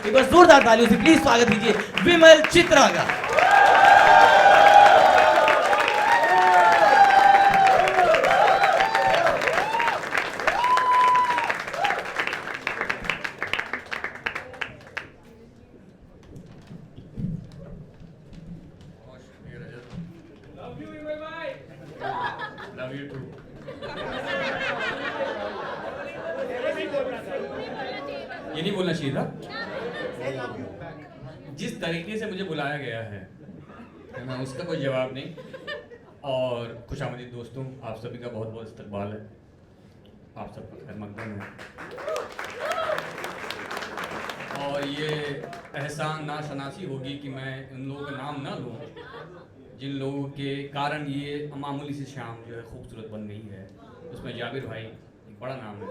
एक बार जोरदार तालियों से प्लीज स्वागत कीजिए विमल चित्रा का। Love you too. ये नहीं बोलना चाहिए था। जिस तरीके से मुझे बुलाया गया है मैं उसका कोई जवाब नहीं। और खुशामदीद दोस्तों, आप सभी का बहुत बहुत इस्तकबाल है। आप सबका खैर मकदम है। और ये एहसान नाशनासी होगी कि मैं उन लोगों का नाम ना लूँ जिन लोगों के कारण ये मामूली सी शाम जो है खूबसूरत बन गई है। उसमें जाबिर भाई एक बड़ा नाम है।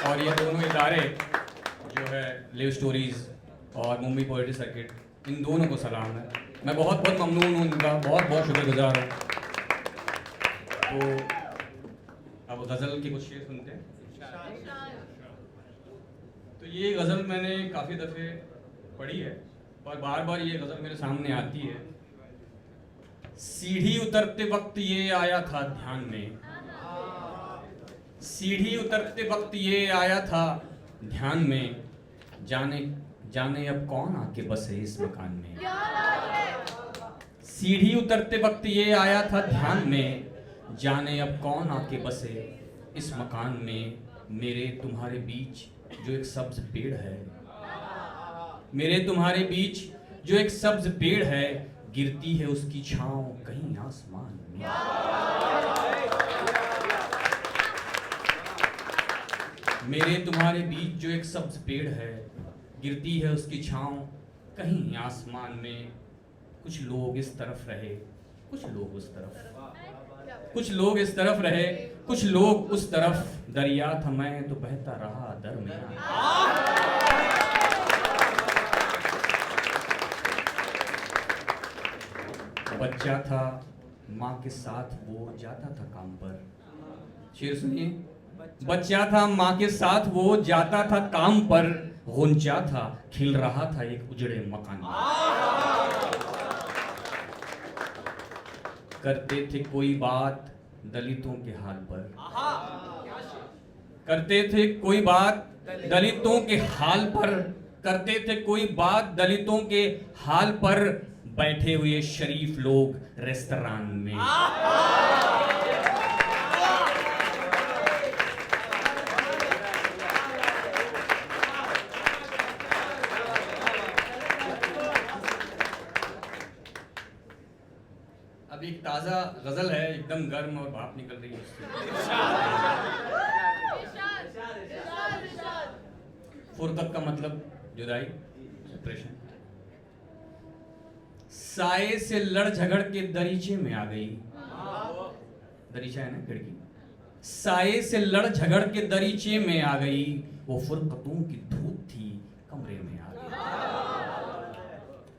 और ये दोनों इदारे जो है लिव स्टोरीज़ और मुंबई पोएट्री सर्किट, इन दोनों को सलाम है। मैं बहुत बहुत ममनून हूँ इनका, बहुत बहुत शुक्रगुजार हूँ। तो अब गज़ल के कुछ शेर सुनते हैं। तो ये गज़ल मैंने काफ़ी दफ़े पढ़ी है और बार बार ये गज़ल मेरे सामने आती है। सीढ़ी उतरते वक्त ये आया था ध्यान में, सीढ़ी उतरते वक्त ये आया था ध्यान में, जाने जाने अब कौन आके बसे इस मकान में। सीढ़ी उतरते वक्त ये आया था ध्यान में, जाने अब कौन आके बसे इस मकान में। मेरे तुम्हारे बीच जो एक सब्ज पेड़ है, मेरे तुम्हारे बीच जो एक सब्ज पेड़ है, गिरती है उसकी छांव कहीं आसमान में। मेरे तुम्हारे बीच जो एक सब्ज पेड़ है, गिरती है उसकी छांव कहीं आसमान में। कुछ लोग इस तरफ रहे, कुछ लोग उस तरफ, कुछ लोग इस तरफ रहे, कुछ लोग उस तरफ। दरिया था मैं तो बहता रहा दरमियान। बच्चा था माँ के साथ वो जाता था काम पर। शेर सुनिए। बच्चा था माँ के साथ वो जाता था काम पर, गुंजा था खिल रहा था एक उजड़े मकान में। करते थे कोई बात दलितों के हाल पर, करते थे कोई बात दलितों के हाल पर, करते थे कोई बात दलितों के हाल पर। बैठे हुए शरीफ लोग रेस्तरान में। अब एक ताजा गजल है, एकदम गर्म और भाप निकल रही है उससे। फुरकत का मतलब जुदाई, सेपरेशन। साए से लड़ झगड़ के दरीचे में आ गई। दरीचा है ना खिड़की। साए से लड़ झगड़ के दरीचे में आ गई, वो फुरकतों की धूप थी कमरे में आ गई।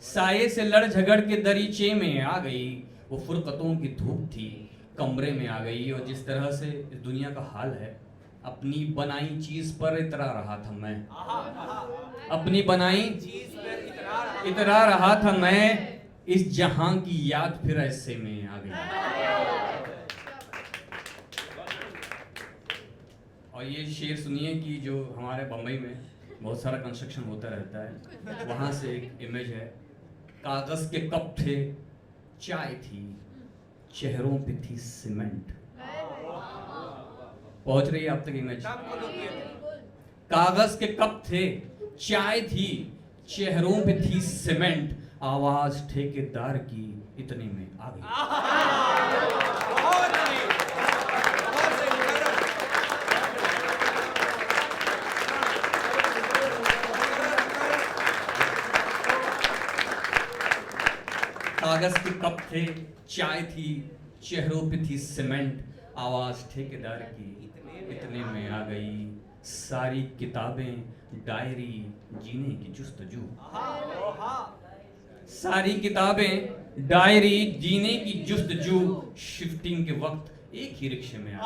साए से लड़ झगड़ के दरीचे में आ गई, वो फुरकतों की धूप थी कमरे में आ गई। और जिस तरह से इस दुनिया का हाल है, अपनी बनाई चीज पर इतरा रहा था मैं, अपनी बनाई चीज पर इतरा रहा था मैं। इस जहां की याद फिर ऐसे में आ गई। और ये शेर सुनिए कि जो हमारे बम्बई में बहुत सारा कंस्ट्रक्शन होता रहता है, वहां से एक इमेज है। कागज के कप थे, चाय थी, चेहरों पे थी सीमेंट। पहुंच रही है आप तक इमेज? कागज के कप थे, चाय थी, चेहरों पे थी सीमेंट। आवाज ठेकेदार की इतने में आ गई। कागज के कप थे, चाय थी, चेहरों पे थी सीमेंट। आवाज ठेकेदार की इतने में आ गई। सारी किताबें डायरी जीने की जुस्तजू, सारी किताबें डायरी जीने की जुस्तजू। शिफ्टिंग के वक्त एक ही रिक्शे में आ गई।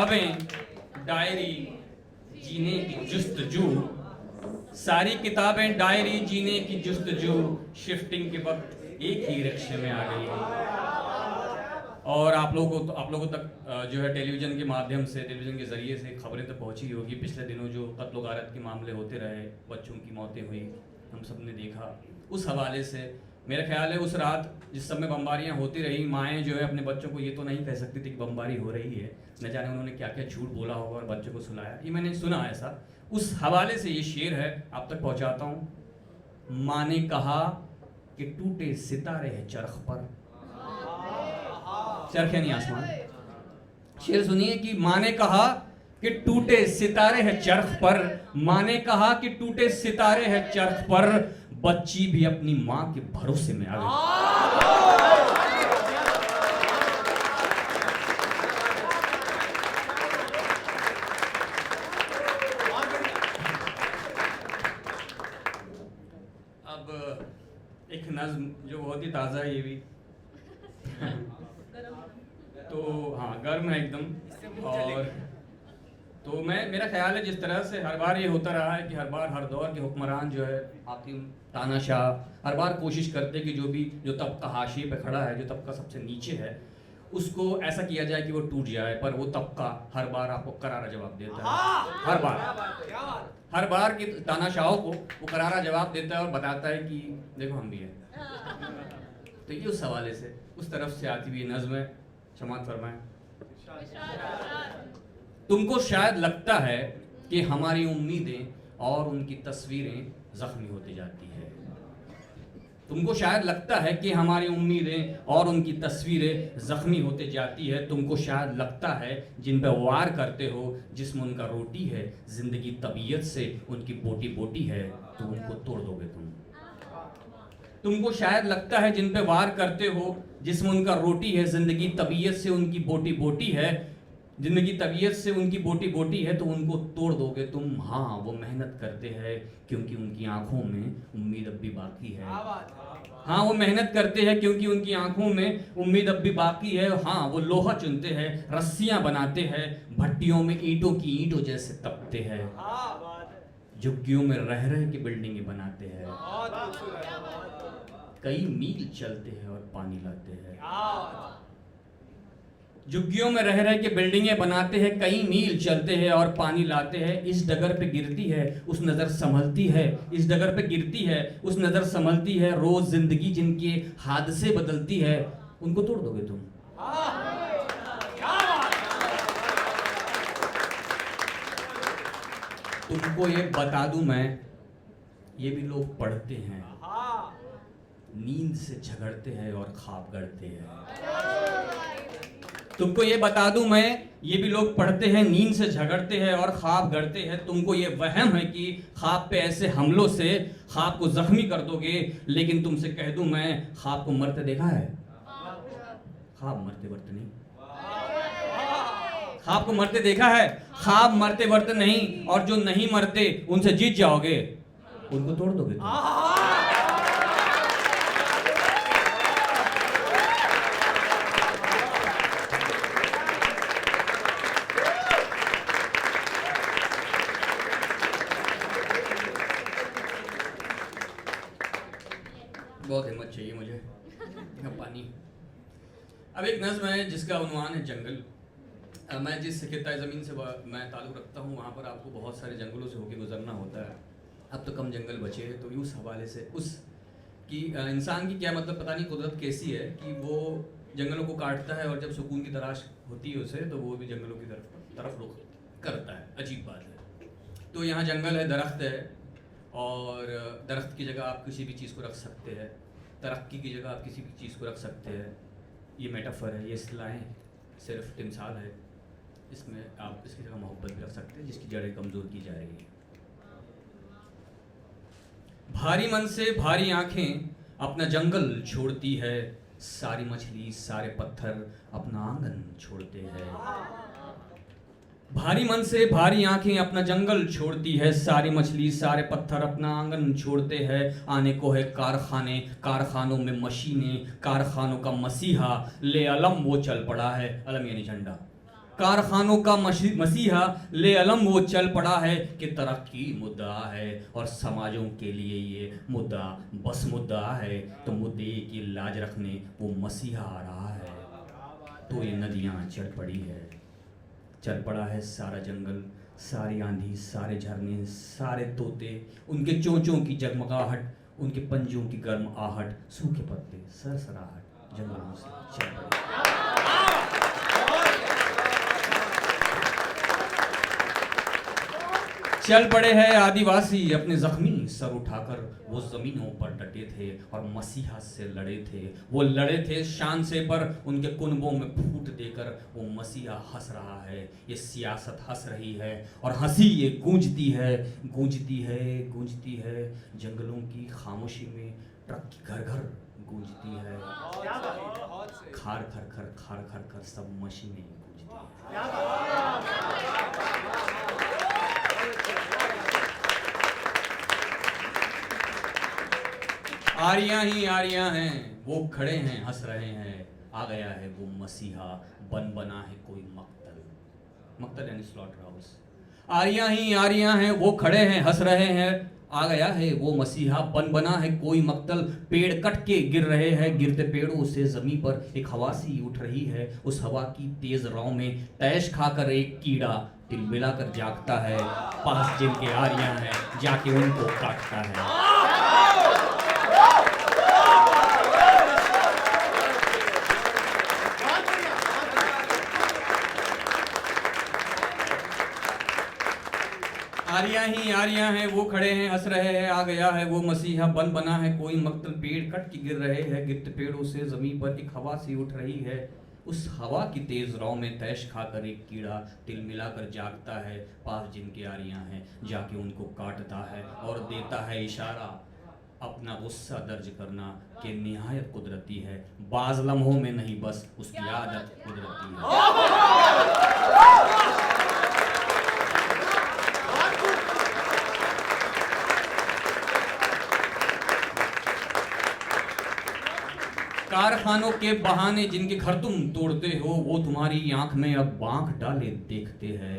किताबें डायरी जीने की जुस्तजू, सारी किताबें डायरी जीने की जुस्तजू शिफ्टिंग के वक्त एक ही रिक्शे में आ गई है। और आप लोगों तक जो है टेलीविज़न के माध्यम से, टेलीविज़न के ज़रिए से खबरें तो पहुंची होगी। पिछले दिनों जो कत्ल गारत के मामले होते रहे, बच्चों की मौतें हुई, हम सब ने देखा। उस हवाले से मेरा ख्याल है उस रात जिस समय बमबारियां होती रही, माएँ जो है अपने बच्चों को ये तो नहीं कह सकती थी कि बमबारी हो रही है, न जाने उन्होंने क्या क्या झूठ बोला होगा और बच्चों को सुलाया। ये मैंने सुना ऐसा। उस हवाले से ये शेर है, आप तक पहुंचाता हूँ। माँ ने कहा कि टूटे सितारे हैं चरख पर, चरख यानी आसमान। शेर सुनिए कि माँ ने कहा कि टूटे सितारे हैं चरख पर, माँ ने कहा कि टूटे सितारे हैं चरख पर, बच्ची भी अपनी माँ के भरोसे में आ गई। अब एक नज्म जो बहुत ही ताज़ा है ये भी तो हाँ, गर्म है एकदम। और तो मेरा ख्याल है जिस तरह से हर बार ये होता रहा है कि हर बार हर दौर के हुक्मरान जो है, हाकिम, तानाशाह, हर बार कोशिश करते कि जो तबका हाशिए पे खड़ा है, जो तबका सबसे नीचे है, उसको ऐसा किया जाए कि वो टूट जाए। पर वो तबका हर बार आपको करारा जवाब देता है। हर बार की तानाशाहों को वो करारा जवाब देता है और बताता है कि देखो हम भी हैं। तो ये उस हवाले से, उस तरफ से आती हुई नज़्म है। समात फरमाएं। तुमको शायद लगता है कि हमारी उम्मीदें और उनकी तस्वीरें जख्मी होती जाती है। तुमको शायद लगता है कि हमारी उम्मीदें और उनकी तस्वीरें जख्मी होते जाती है। तुमको शायद लगता है जिन पर वार करते हो, जिस्म उनका रोटी है, जिंदगी तबीयत से उनकी बोटी बोटी है, तो उनको तोड़ दोगे तुम। तुमको शायद लगता है जिन पे वार करते हो, जिस्म उनका रोटी है, जिंदगी तबीयत से उनकी बोटी बोटी है, जिंदगी तबीयत से उनकी बोटी बोटी है, तो उनको तोड़ दोगे तुम। हाँ, वो मेहनत करते हैं क्योंकि उनकी आंखों में उम्मीद अब भी बाकी है। हाँ, वो मेहनत करते हैं क्योंकि उनकी आंखों में उम्मीद अब भी बाकी है। हाँ, वो लोहा चुनते हैं, रस्सियां बनाते हैं, भट्टियों में ईंटों की ईंटों जैसे तपते हैं, झुग्गियों में रह रह के बिल्डिंगें बनाते हैं, कई मील चलते हैं और पानी लाते हैं। झुग्गियों में रह रह के बिल्डिंगें बनाते हैं, कई मील चलते हैं और पानी लाते हैं। इस डगर पे गिरती है उस नज़र संभलती है, इस डगर पे गिरती है उस नज़र संभलती है। रोज जिंदगी जिनके हादसे बदलती है, उनको तोड़ दोगे तुम। तुमको ये बता दूं मैं, ये भी लोग पढ़ते हैं, नींद से झगड़ते हैं और ख्वाब गढ़ते हैं। तुमको ये बता दूं मैं, ये भी लोग पढ़ते हैं, नींद से झगड़ते हैं और ख्वाब गढ़ते हैं। तुमको ये वहम है कि ख्वाब पे ऐसे हमलों से ख्वाब को जख्मी कर दोगे, लेकिन तुमसे कह दूं मैं, ख्वाब को मरते देखा है? ख्वाब मरते वर्ते नहीं। ख्वाब को मरते देखा है? ख्वाब मरते वर्ते नहीं। और जो नहीं मरते उनसे जीत जाओगे, उनको तोड़ दोगे तुम। बहुत हिम्मत चाहिए मुझे। पानी। अब एक नज़्म है जिसका उन्वान है जंगल। मैं जिस खित्ता ज़मीन से मैं ताल्लुक़ रखता हूँ, वहाँ पर आपको बहुत सारे जंगलों से होकर गुजरना होता है। अब तो कम जंगल बचे हैं, तो उस हवाले से उस कि इंसान की क्या मतलब, पता नहीं कुदरत कैसी है कि वो जंगलों को काटता है और जब सुकून की तलाश होती है उसे, तो वो भी जंगलों की तरफ रुख करता है। अजीब बात है। तो यहाँ जंगल है, दरख्त है, और दरख्त की जगह आप किसी भी चीज़ को रख सकते हैं, तरक्की की जगह आप किसी भी चीज़ को रख सकते हैं। ये मेटाफर है, ये इस्तिलाहें सिर्फ तिमसाल है। इसमें आप इसकी जगह मोहब्बत भी रख सकते हैं जिसकी जड़ें कमज़ोर की जा रही है। भारी मन से भारी आंखें अपना जंगल छोड़ती है, सारी मछली सारे पत्थर अपना आंगन छोड़ते हैं। भारी मन से भारी आंखें अपना जंगल छोड़ती है, सारी मछली सारे पत्थर अपना आंगन छोड़ते हैं। आने को है कारखाने, कारखानों में मशीनें, कारखानों का मसीहा ले अलम वो चल पड़ा है। अलम यानी झंडा। कारखानों का मसीहा ले अलम वो चल पड़ा है कि तरक्की मुद्दा है और समाजों के लिए ये मुद्दा बस मुद्दा है। तो मुद्दे की लाज रखने वो मसीहा आ रहा है। तो ये नदियाँ चढ़ पड़ी है, चल पड़ा है सारा जंगल, सारी आंधी, सारे झरने, सारे तोते, उनके चोंचों की जगमगाहट, उनके पंजों की गर्म आहट, सूखे पत्ते सरसराहट जंगलों से चल पड़े। चल पड़े हैं आदिवासी अपने जख्मी सर उठाकर, वो जमीनों पर डटे थे और मसीहा से लड़े थे। वो लड़े थे शान से पर उनके कुनबों में फूट देकर वो मसीहा हंस रहा है। ये सियासत हंस रही है और हंसी ये गूंजती है, गूंजती है, गूंजती है जंगलों की खामोशी में, ट्रक की घर घर गूंजती है। खार खर खर खार खर खर सब मशीनें गूंजती है। आरियां ही आरियां हैं, वो खड़े हैं हंस रहे हैं। आ गया है वो मसीहा, बन बना है कोई मक्तल, मक्तल यानी स्लॉटर हाउस। आरियां ही आरियां हैं, वो खड़े हैं हंस रहे हैं। आ गया है वो मसीहा, बन बना है कोई मक्तल। पेड़ कट के गिर रहे हैं, गिरते पेड़ों से जमीन पर एक हवा सी उठ रही है। उस हवा की तेज रौ में तैश खाकर एक कीड़ा तिलमिला कर जागता है। पास जिनके आरियां हैं, जाके उनको काटता है। आरियां ही आरियां हैं, वो खड़े हैं हंस रहे हैं। आ गया है वो मसीहा, बन बना है कोई मक्तल। पेड़ कट के गिर रहे हैं, गिरते पेड़ों से जमीन पर एक हवा सी उठ रही है। उस हवा की तेज रौ में तैश खाकर एक कीड़ा तिल मिलाकर जागता है। पास जिनके आरियां हैं, जाके उनको काटता है और देता है इशारा अपना गुस्सा दर्ज करना कि निहायत कुदरती है। बाज लम्हों में नहीं, बस उसकी आदत कुदरती है। कारखानों के बहाने जिनके घर तुम तोड़ते हो, वो तुम्हारी आंख में अब बांख डाले देखते हैं,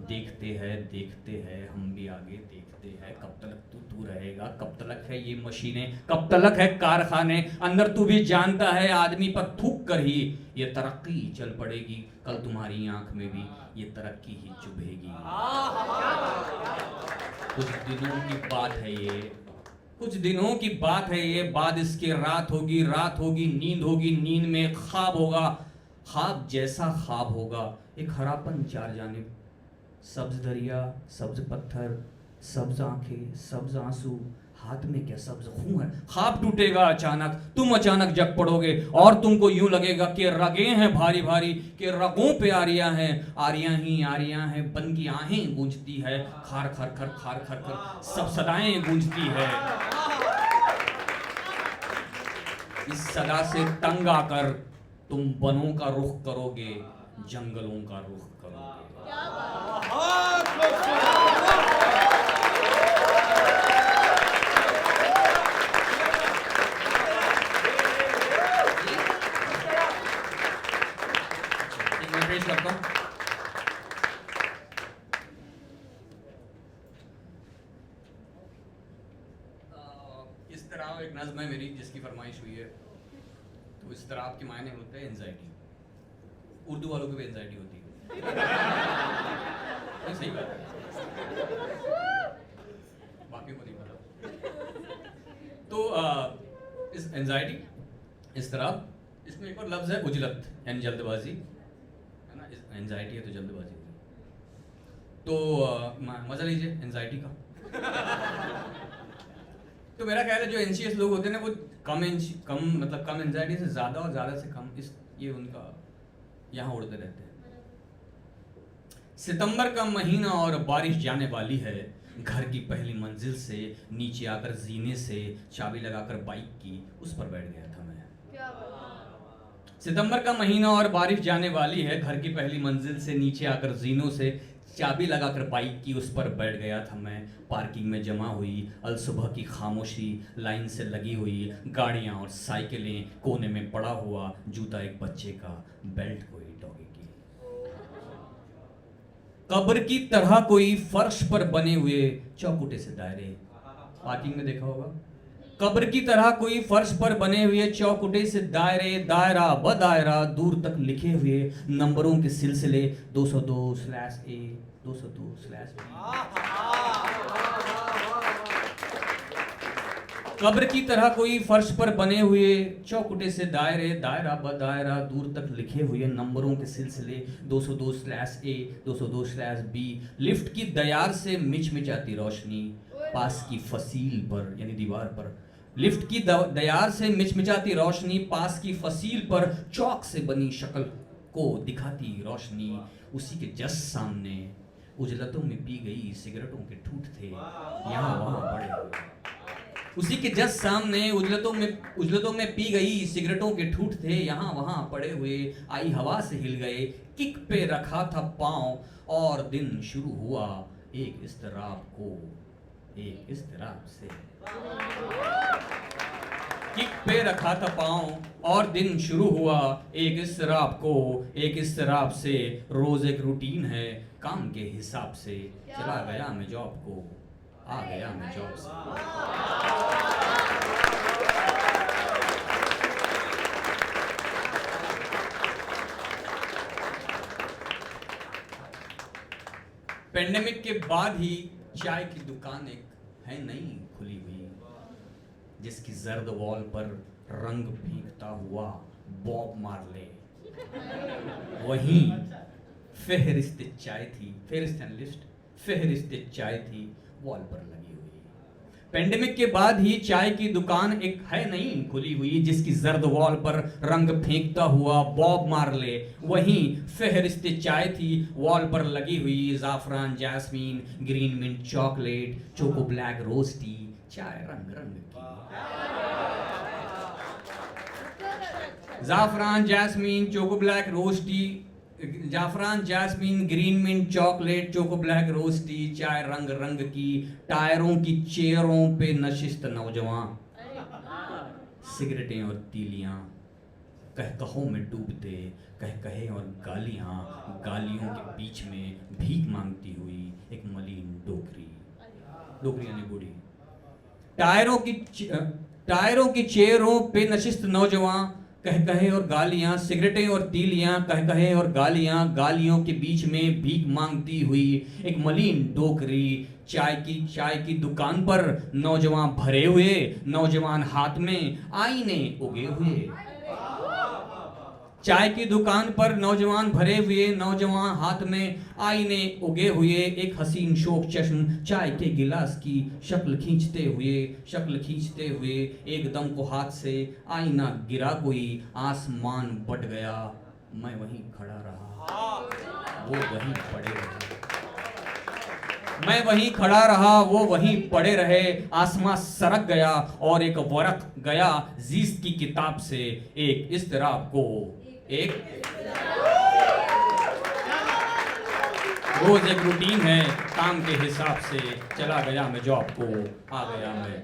देखते हैं, देखते हैं। हम भी आगे देखते हैं, कब तक तू रहेगा, कब तक है ये मशीनें, कब तक है कारखाने। अंदर तू भी जानता है आदमी पर थूक कर ही ये तरक्की चल पड़ेगी। कल तुम्हारी आंख में भी ये तरक्की ही चुभेगी। कुछ दिनों की बात है ये, कुछ दिनों की बात है ये। बाद इसके रात होगी, रात होगी, नींद होगी, नींद में ख्वाब होगा, ख्वाब जैसा ख्वाब होगा। एक हरापन चार जानिब, सब्ज दरिया, सब्ज पत्थर, सब्ज आंखें, सब्ज आंसू, हाथ में क्या सब्ज खून है। ख्वाब टूटेगा अचानक, तुम अचानक जग पड़ोगे और तुमको यूं लगेगा कि रगें हैं भारी भारी, कि रगों पे आरियां हैं, आरियां ही आरियां हैं। बन की आहें गूंजती है, खार खर खर खार खर खर सब सदाएं गूंजती है। इस सदा से तंग आकर तुम वनों का रुख करोगे, जंगलों का रुख करोगे। करता हूं। इस तरह एक नज़्म है मेरी जिसकी फरमाइश हुई है। तो इस तरह के मायने होते हैं एंजाइटी। उर्दू वालों को भी एंजाइटी होती है। सही बात है, बाकी को नहीं पता। तो इस एंजाइटी, इस तरह, इसमें एक और लफ्ज है उजलत यानी जल्दबाजी। एंजाइटी है तो जल्दबाजी होगी। तो मजा लीजिए एंजाइटी का। तो मेरा ख्याल है जो एंशियस लोग होते हैं ना, वो कम मतलब कम एंजाइटी से ज़्यादा और ज़्यादा से कम, इस ये उनका यहाँ उड़ते रहते हैं। सितंबर का महीना और बारिश जाने वाली है। घर की पहली मंजिल से नीचे आकर जीने से चाबी लगाकर बाइक की उस पर बैठ गया था मैं। सितंबर का महीना और बारिश जाने वाली है। घर की पहली मंजिल से नीचे आकर जीनों से चाबी लगाकर बाइक की उस पर बैठ गया था मैं। पार्किंग में जमा हुई अलसुबह की खामोशी, लाइन से लगी हुई गाड़ियां और साइकिलें, कोने में पड़ा हुआ जूता एक बच्चे का, बेल्ट कोई डॉगी की। कब्र की तरह कोई फर्श पर बने हुए चौकुटे से दायरे, पार्किंग में देखा होगा। कब्र की तरह कोई फर्श पर बने हुए चौकुटे से दायरे, दायरा ब दायरा दूर तक लिखे हुए नंबरों के सिलसिले 202/A 202/B। कब्र की तरह कोई फर्श पर बने हुए चौकुटे से दायरे, दायरा ब दायरा दूर तक लिखे हुए नंबरों के सिलसिले 202/A 202/B। लिफ्ट की दयार से मिचमिचाती रोशनी पास की फसील पर, यानी दीवार पर। लिफ्ट की दयार से मिचमिचाती रोशनी पास की फसील पर चौक से बनी शक्ल को दिखाती रोशनी। उसी के जस्ट सामने उजलतों में पी गई सिगरेटों के ठूठ थे, यहाँ वहाँ पड़े हुए। उसी के जस्ट सामने उजलतों में पी गई सिगरेटों के ठूठ थे, यहाँ वहाँ पड़े हुए। आई हवा से हिल गए, किक पे रखा था पाँव और दिन शुरू हुआ एक इस्तराब को, एक इस्तराब से। किक पे रखा था पाँव और दिन शुरू हुआ एक इस्तराब को, एक इस्तराब से। रोज एक रूटीन है काम के हिसाब से। चला गया मैं जॉब को, आ गया मैं जॉब से। पेंडेमिक के बाद ही चाय की दुकान एक है नई खुली हुई, जिसकी जर्द वॉल पर रंग फेंकता हुआ बॉब मार्ले। वहीं फेहरिस्त चाय थी, फेहरिस्त चाय थी वॉल पर लगी हुई। पेंडेमिक के बाद ही चाय की दुकान एक है नई खुली हुई, जिसकी जर्द वॉल पर रंग फेंकता हुआ बॉब मार्ले। वहीं फेहरिस्त चाय थी वॉल पर लगी हुई। जाफरान jasmine green mint chocolate choco black roasty, चाय रंग रंग की। जाफरान जैस्मीन चोको ब्लैक रोस्टी, जाफरान jasmine green mint chocolate choco black roasty, चाय रंग रंग की। टायरों की चेयरों पे नशिस्त नौजवान, सिगरेटें और तीलियां कहकहों में डूबते, कहे और गालियां, गालियों के बीच में भीख मांगती हुई एक मलिन डोकरी, डोकरी यानी बूढ़ी। टायरों की चेयरों पे नशिस्त नौजवान, कहे और गालियां, सिगरेटें और तीलियां, कहे और गालियां, गालियों के बीच में भीख मांगती हुई एक मलिन डोकरी। चाय की दुकान पर नौजवान भरे हुए, नौजवान हाथ में आईने उगे हुए। चाय की दुकान पर नौजवान भरे हुए, नौजवान हाथ में आईने उगे हुए। एक हसीन शोक चश्म चाय के गिलास की शक्ल खींचते हुए एकदम को हाथ से आईना गिरा, कोई आसमान बट गया। मैं वहीं खड़ा रहा, वो वहीं पड़े रहे। मैं वहीं खड़ा रहा, वो वहीं पड़े रहे। आसमां सरक गया और एक वरक गया जीस्त की किताब से, एक इस्तराब को, एक रोज एक रूटीन है काम के हिसाब से। चला गया मैं जॉब को, आ गया मैं।